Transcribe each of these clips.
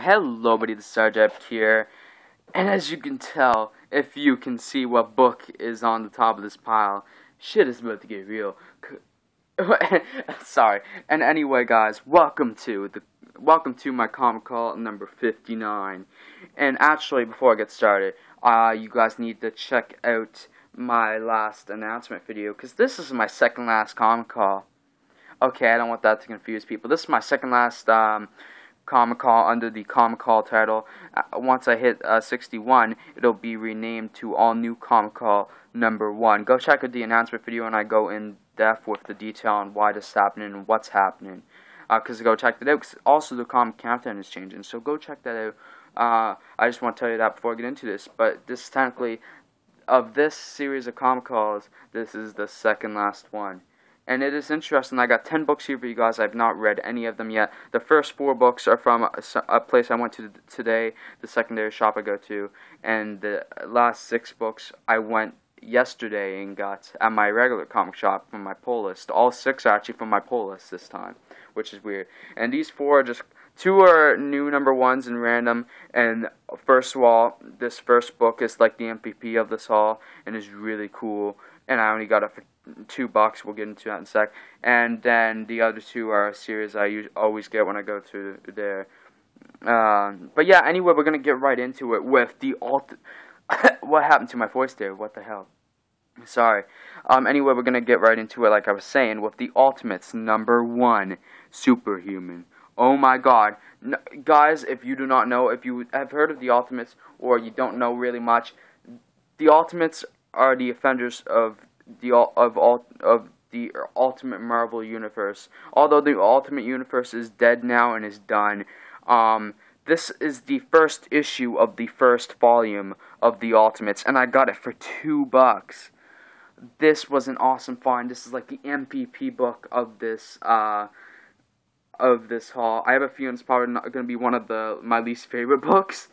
Hello buddy, the Starjep here, and as you can tell, if you can see what book is on the top of this pile, shit is about to get real. Sorry. And anyway guys, welcome to my comic call number 59. And actually, before I get started, you guys need to check out my last announcement video, because this is my second last comic call. Okay, I don't want that to confuse people. This is my second last comic call under the comic call title. Once I hit 61, it'll be renamed to All New Comic Call number 1. Go check out the announcement video, and I go in depth with the detail on why this is happening and what's happening. Because go check that out. Cause also the comic countdown is changing, so go check that out. I just want to tell you that before I get into this. But this is technically, of this series of comic calls, this is the second last one. And it is interesting. I got 10 books here for you guys. I've not read any of them yet. The first 4 books are from a place I went to today, the secondary shop I go to. And the last 6 books I went yesterday and got at my regular comic shop from my pull list. All 6 are actually from my pull list this time, which is weird. And these 4 are just, 2 are new number 1s and random. And first of all, this first book is like the MVP of this haul and is really cool. And I only got it for $2. We'll get into that in a sec. And then the other 2 are a series I always get when I go through there. But yeah, anyway, we're gonna get right into it with the what happened to my voice there? What the hell? Sorry. Anyway, we're gonna get right into it, like I was saying, with the Ultimates number 1, Superhuman. Oh my God, guys! If you do not know, if you have heard of the Ultimates or you don't know really much, the Ultimates are the offenders of the Ultimate Marvel Universe. Although the Ultimate Universe is dead now and is done, this is the first issue of the first volume of the Ultimates, and I got it for $2. This was an awesome find. This is like the MVP book of this haul. I have a feeling it's probably not going to be one of my least favorite books.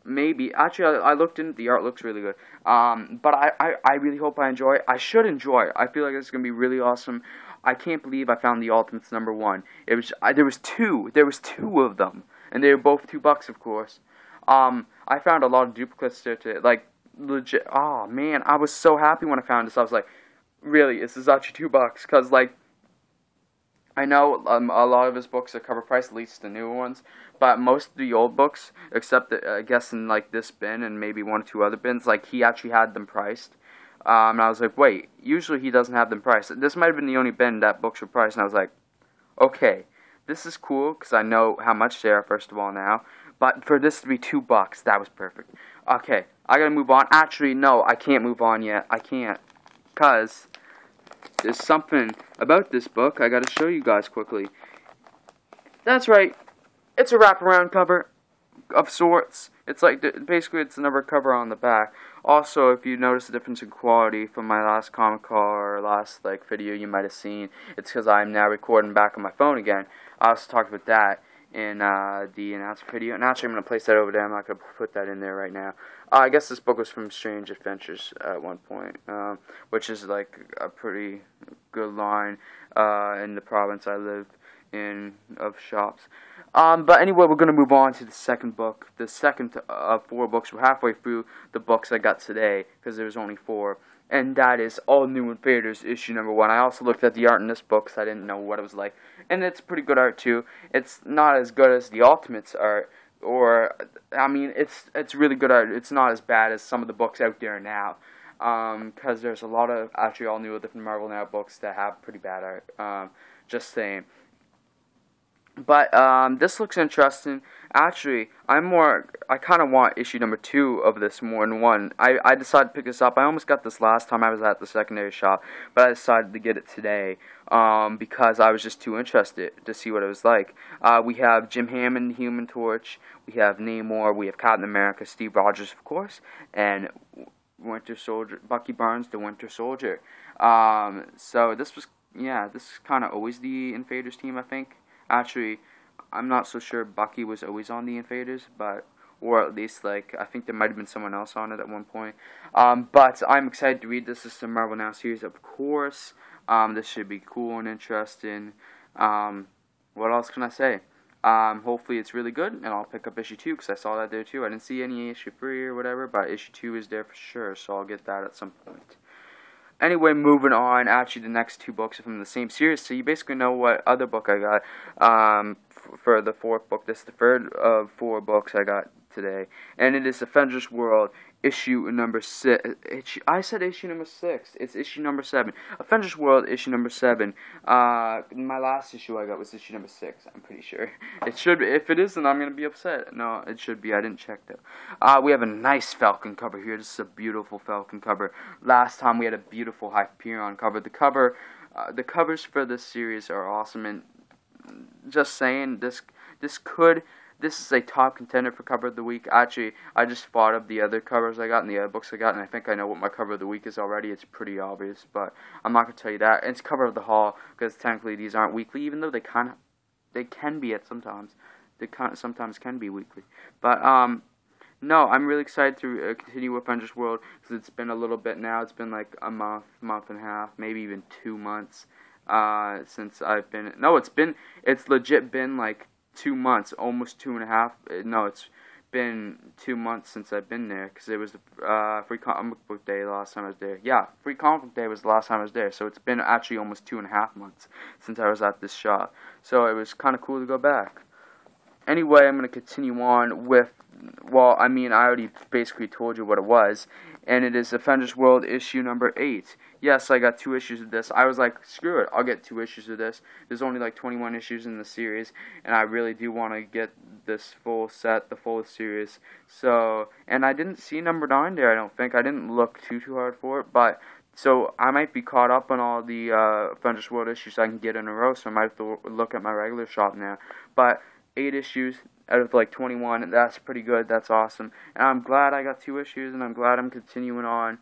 Maybe. Actually, I looked into the art, looks really good. But I really hope I enjoy it. I should enjoy it. I feel like it's going to be really awesome. I can't believe I found the Ultimates number 1. It was there was 2. There was 2 of them, and they were both $2, of course. I found a lot of duplicates there too. Like legit. Oh man, I was so happy when I found this. I was like, really, this is actually $2, because like, I know a lot of his books are cover price, at least the new ones, but most of the old books, except I guess in like this bin and maybe 1 or 2 other bins, like he actually had them priced. And I was like, wait, usually he doesn't have them priced. This might have been the only bin that books were priced, and I was like, okay, this is cool, because I know how much they are, first of all, now. But for this to be $2, that was perfect. Okay, I gotta move on. Actually, no, I can't move on yet. I can't, because there's something about this book I gotta show you guys quickly. That's right, it's a wraparound cover of sorts. It's like, basically it's another cover on the back. Also, if you notice the difference in quality from my last comic call or last like video you might have seen, it's because I'm now recording back on my phone again. I also talked about that in the announcement video, and actually I'm going to place that over there. I'm not going to put that in there right now. I guess this book was from Strange Adventures at one point, which is like a pretty good line in the province I live in of shops. But anyway, we're going to move on to the second book. The second of 4 books. We're halfway through the books I got today, because there's only 4. And that is All New Invaders, issue number 1. I also looked at the art in this book, because I didn't know what it was like. And it's pretty good art, too. It's not as good as the Ultimates art, or, I mean, it's really good art. It's not as bad as some of the books out there now. Because there's a lot of, actually, all new different Marvel Now books that have pretty bad art. Just saying. But this looks interesting. Actually, I kind of want issue number 2 of this more than 1. I decided to pick this up. I almost got this last time I was at the secondary shop, but I decided to get it today because I was just too interested to see what it was like. We have Jim Hammond, Human Torch. We have Namor. We have Captain America, Steve Rogers, of course, and Winter Soldier, Bucky Barnes, the Winter Soldier. So this was, yeah, this is kind of always the Invaders team, I think. Actually, I'm not so sure Bucky was always on the Invaders, but, or at least, like, I think there might have been someone else on it at one point. But I'm excited to read this. This is the Marvel Now series, of course. This should be cool and interesting. What else can I say? Hopefully it's really good, and I'll pick up issue 2, because I saw that there too. I didn't see any issue 3 or whatever, but issue 2 is there for sure, so I'll get that at some point. Anyway, moving on, actually the next 2 books are from the same series, so you basically know what other book I got for the 4th book. This is the 3rd of 4 books I got today, and it is Avengers World issue number 6. I said issue number 6. It's issue number 7. Avengers World issue number 7. My last issue I got was issue number 6. I'm pretty sure it should be. If it isn't, I'm gonna be upset. No, it should be. I didn't check though. We have a nice Falcon cover here. This is a beautiful Falcon cover. Last time we had a beautiful Hyperion cover. The covers for this series are awesome, and just saying, this is a top contender for cover of the week. Actually, I just thought of the other covers I got and the other books I got, and I think I know what my cover of the week is already. It's pretty obvious, but I'm not going to tell you that. And it's cover of the haul, because technically these aren't weekly, even though they can be at sometimes. They sometimes can be weekly. But, no, I'm really excited to continue with Avengers World, because it's been a little bit now. It's been like a month and a half, maybe even 2 months, since I've been, no, it's legit been like 2 months, almost 2.5. No, it's been 2 months since I've been there, because it was the free comic book day the last time I was there. Yeah, free comic book day was the last time I was there, so it's been actually almost 2.5 months since I was at this shop. So it was kind of cool to go back. Anyway, I'm going to continue on with, well, I mean, I already basically told you what it was, and it is Avengers World issue number 8. Yes, I got 2 issues of this. I was like, screw it, I'll get 2 issues of this. There's only like 21 issues in the series, and I really do want to get this full set, the full series. So, and I didn't see number 9 there, I don't think. I didn't look too hard for it, but, so I might be caught up on all the Avengers World issues I can get in a row, so I might have to look at my regular shop now. But 8 issues out of like 21, and that's pretty good. That's awesome, and I'm glad I got 2 issues, and I'm glad I'm continuing on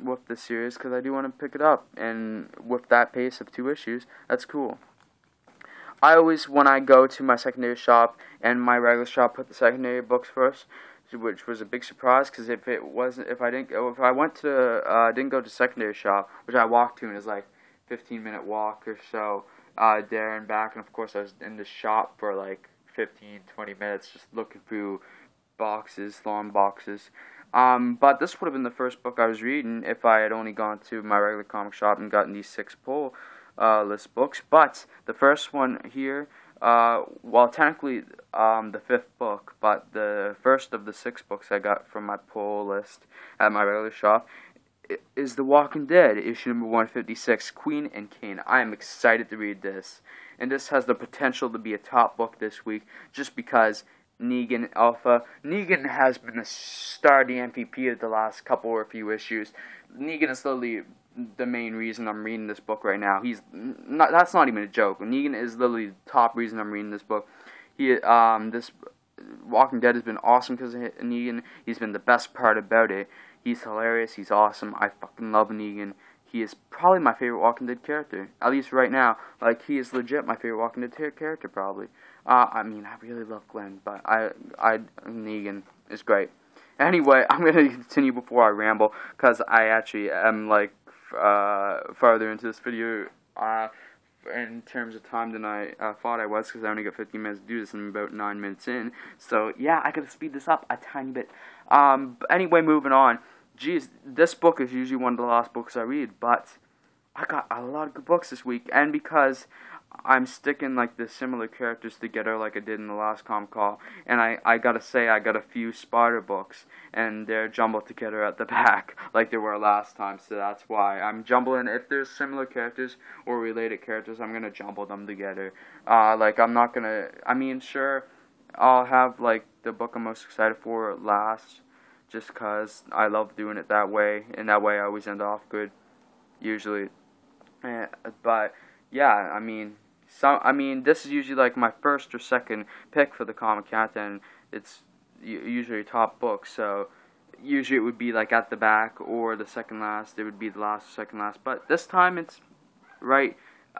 with the series, because I do want to pick it up, and with that pace of 2 issues, that's cool. I always, when I go to my secondary shop and my regular shop, put the secondary books first, which was a big surprise, because if I didn't go to secondary shop, which I walked to, and it's like 15-minute walk or so, there and back, and of course I was in the shop for like 15-20 minutes just looking through boxes, long boxes. But this would have been the first book I was reading if I had only gone to my regular comic shop and gotten these 6 pull list books. But the first one here, well, technically the 5th book, but the first of the 6 books I got from my pull list at my regular shop is The Walking Dead, issue number 156, Queen and King. I am excited to read this, and this has the potential to be a top book this week, just because Negan Alpha. Negan has been a star, the MVP of the last couple or few issues. Negan is literally the main reason I'm reading this book right now. That's not even a joke. Negan is literally the top reason I'm reading this book. This Walking Dead has been awesome because of Negan. He's been the best part about it. He's hilarious. He's awesome. I fucking love Negan. He is probably my favorite Walking Dead character. At least right now. Like, he is legit my favorite Walking Dead character, probably. I mean, I really love Glenn, but Negan is great. Anyway, I'm going to continue before I ramble, because I actually am, like, farther into this video, in terms of time than I thought I was, because I only got 15 minutes to do this, and I'm about 9 minutes in. So, yeah, I gotta speed this up a tiny bit. Anyway, moving on. Geez, this book is usually one of the last books I read, but I got a lot of good books this week, and because I'm sticking like the similar characters together like I did in the last comic call, and I gotta say I got a few Spider books, and they're jumbled together at the back like they were last time, so that's why I'm jumbling. If there's similar characters or related characters, I'm gonna jumble them together. Like, I'm not gonna, I mean, sure, I'll have like the book I'm most excited for last, just because I love doing it that way, and that way I always end off good, usually. But yeah, I mean, this is usually like my first or second pick for the comic countdown. It's usually a top book, so usually it would be like at the back or the second last. It would be the last or second last, but this time it's right.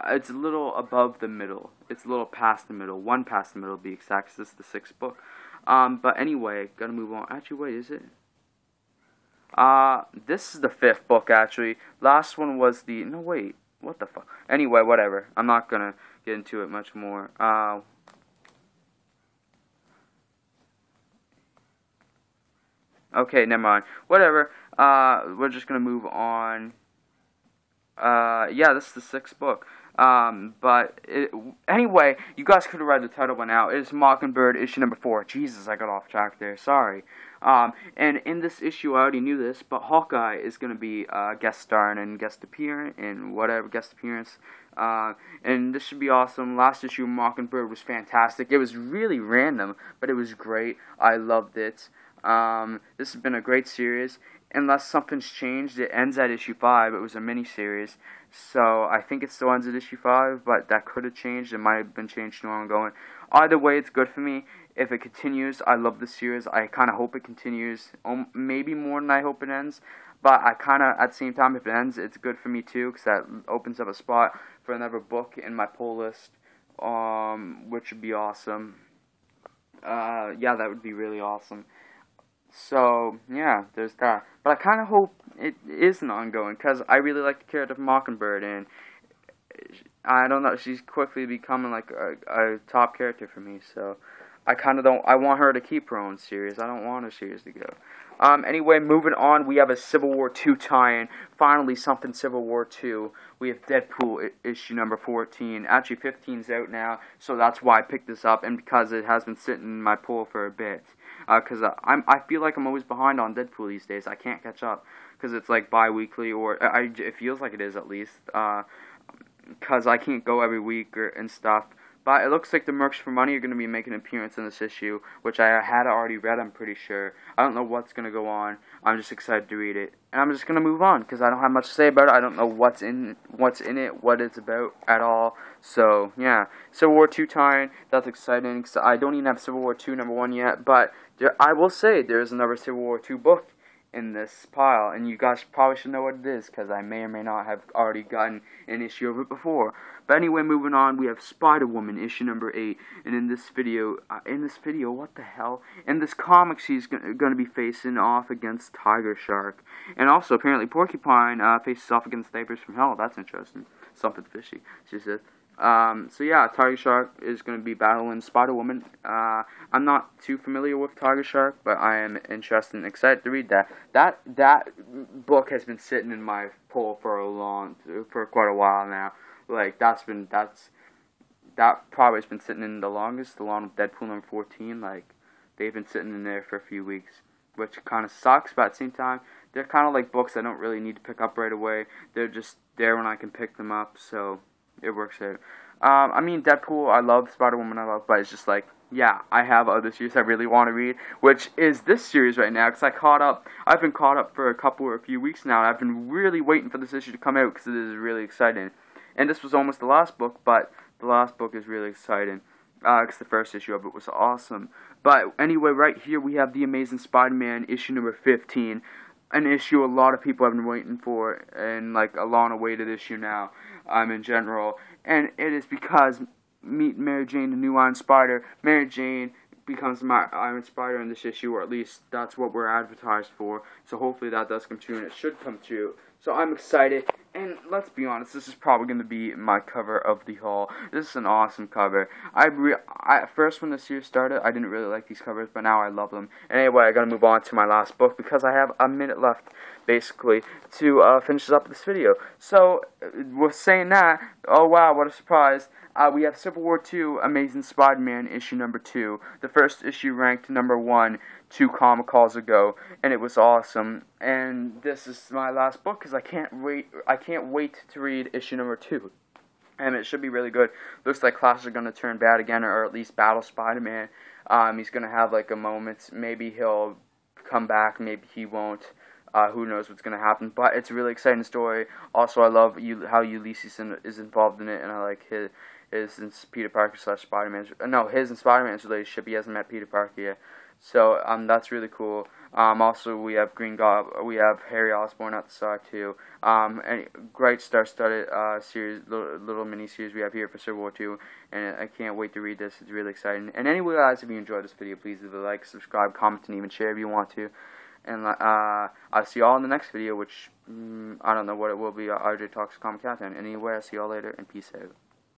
It's a little above the middle. It's a little past the middle. One past the middle to be exact, 'cause this is the 6th book. But anyway, gotta move on. Actually, wait, is it? This is the 5th book, actually. Last one was the, no, wait. What the fuck? Anyway, whatever. I'm not gonna get into it much more. Okay, never mind. Whatever. We're just gonna move on. Yeah, this is the 6th book. Anyway, you guys could have read the title by now. It is Mockingbird, issue number 4. Jesus, I got off track there. Sorry. And in this issue, I already knew this, but Hawkeye is going to be guest starring and guest appearance. And this should be awesome. Last issue of Mockingbird was fantastic. It was really random, but it was great. I loved it. This has been a great series. Unless something's changed, it ends at issue 5. It was a mini-series, so I think it still ends at issue 5, but that could have changed. It might have been changed to ongoing. Either way, it's good for me. If it continues, I love the series. I kind of hope it continues, maybe more than I hope it ends, but I kind of, at the same time, if it ends, it's good for me too, because that opens up a spot for another book in my pull list, which would be awesome. Yeah, that would be really awesome. So, yeah, there's that. But I kind of hope it isn't ongoing, because I really like the character of Mockingbird, and I don't know, she's quickly becoming like a top character for me, so I kind of don't, I want her to keep her own series. I don't want her series to go. Anyway, moving on, we have a Civil War II tie-in. Finally, something Civil War II. We have Deadpool issue number 14. Actually, 15's out now, so that's why I picked this up, and because it has been sitting in my pull for a bit. Because I feel like I'm always behind on Deadpool these days. I can't catch up, because it's like bi-weekly, or it feels like it is at least, because I can't go every week and stuff. But it looks like the Mercs for Money are going to be making an appearance in this issue, which I had already read, I'm pretty sure. I don't know what's going to go on. I'm just excited to read it. And I'm just going to move on, because I don't have much to say about it. I don't know what's in it, what it's about at all. So, yeah. Civil War II tie-in, that's exciting. So I don't even have Civil War II number 1 yet, but I will say there is another Civil War II book in this pile, and you guys probably should know what it is, because I may or may not have already gotten an issue of it before. But anyway, moving on, we have Spider-Woman, issue number 8, and in this video, what the hell? In this comic, she's going to be facing off against Tiger Shark, and also, apparently, Porcupine faces off against Diapers from Hell. That's interesting. Something fishy, she said. So yeah, Tiger Shark is going to be battling Spider-Woman. I'm not too familiar with Tiger Shark, but I am interested and excited to read that. That book has been sitting in my pull for quite a while now. Like, that probably has been sitting in the longest, along with Deadpool number 14. Like, they've been sitting in there for a few weeks, which kind of sucks, but at the same time, they're kind of like books I don't really need to pick up right away. They're just there when I can pick them up, so it works out. I mean, Deadpool, I love, Spider-Woman, I love, but it's just like, yeah, I have other series I really want to read, which is this series right now, because I've been caught up for a few weeks now, and I've been really waiting for this issue to come out, because it is really exciting. And this was almost the last book, but the last book is really exciting, because the first issue of it was awesome. But anyway, right here we have The Amazing Spider-Man, issue number 15, an issue a lot of people have been waiting for, and like a long-awaited issue now, in general. And it is because meet Mary Jane, the new Iron Spider. Mary Jane becomes my Iron Spider in this issue, or at least that's what we're advertised for. So hopefully that does come true, and it should come true. So I'm excited, and let's be honest, this is probably going to be my cover of the haul. This is an awesome cover. At first when the series started, I didn't really like these covers, but now I love them. Anyway, I got to move on to my last book, because I have a minute left, basically, to finish up this video. So, with saying that, oh wow, what a surprise. We have Civil War II, Amazing Spider-Man, issue number 2. The first issue ranked number 1 2 comic calls ago, and it was awesome. And this is my last book, because I can't wait to read issue number 2. And it should be really good. Looks like Clash are going to turn bad again, or at least battle Spider-Man. He's going to have like a moment. Maybe he'll come back, maybe he won't. Who knows what's going to happen. But it's a really exciting story. Also, I love how Ulysses is involved in it, and I like his and Peter Parker / Spider-Man's, his and Spider-Man's relationship. He hasn't met Peter Parker yet. So, that's really cool. Also, we have we have Harry Osborn at the side, too. And great star-studded series, little mini-series we have here for Civil War II. And I can't wait to read this. It's really exciting. And anyway, guys, if you enjoyed this video, please leave a like, subscribe, comment, and even share if you want to. And I'll see y'all in the next video, which I don't know what it will be. RJ Talks Comic Content. Anyway, I'll see y'all later, and peace out.